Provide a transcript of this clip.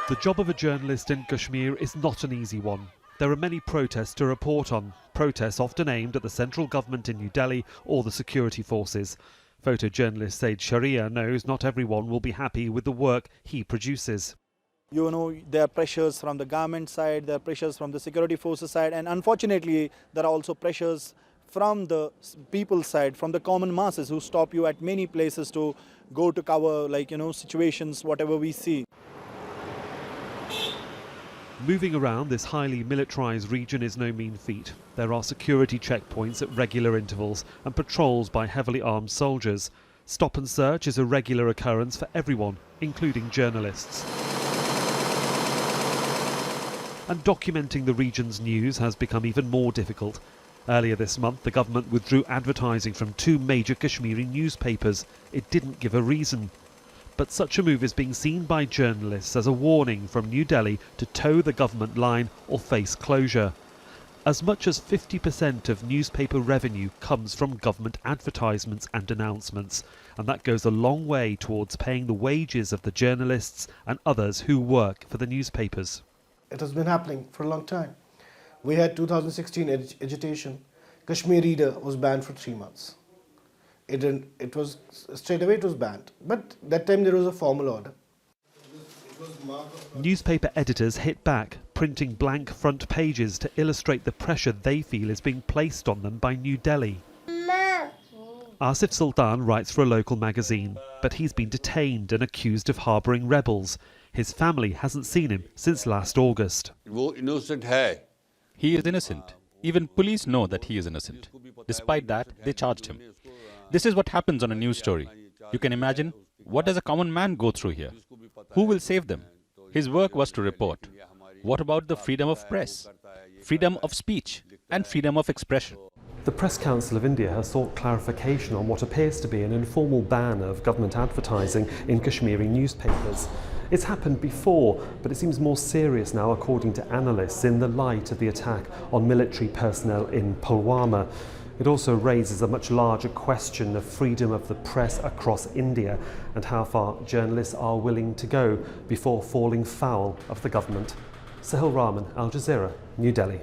The job of a journalist in Kashmir is not an easy one. There are many protests to report on, protests often aimed at the central government in New Delhi or the security forces. Photojournalist SYED SHARIYAR knows not everyone will be happy with the work he produces. You know, there are pressures from the government side, there are pressures from the security forces side, and unfortunately there are also pressures from the people's side, from the common masses who stop you at many places to go to cover, situations, whatever we see. Moving around this highly militarised region is no mean feat. There are security checkpoints at regular intervals and patrols by heavily armed soldiers. Stop and search is a regular occurrence for everyone, including journalists. And documenting the region's news has become even more difficult. Earlier this month, the government withdrew advertising from 2 major Kashmiri newspapers. It didn't give a reason. But such a move is being seen by journalists as a warning from New Delhi to toe the government line or face closure. As much as 50% of newspaper revenue comes from government advertisements and announcements, and that goes a long way towards paying the wages of the journalists and others who work for the newspapers. It has been happening for a long time. We had 2016 agitation. Kashmir Reader was banned for 3 months. It was straight away it was banned, but that time there was a formal order. Newspaper editors hit back, printing blank front pages to illustrate the pressure they feel is being placed on them by New Delhi. Asif Sultan writes for a local magazine, but he's been detained and accused of harbouring rebels. His family hasn't seen him since last August. He is innocent. Even police know that he is innocent. Despite that, they charged him. This is what happens on a news story. You can imagine, what does a common man go through here? Who will save them? His work was to report. What about the freedom of press, freedom of speech, and freedom of expression? The Press Council of India has sought clarification on what appears to be an informal ban of government advertising in Kashmiri newspapers. It's happened before, but it seems more serious now, according to analysts, in the light of the attack on military personnel in Pulwama. It also raises a much larger question of freedom of the press across India and how far journalists are willing to go before falling foul of the government. Sohail, Rahman, Al Jazeera, New Delhi.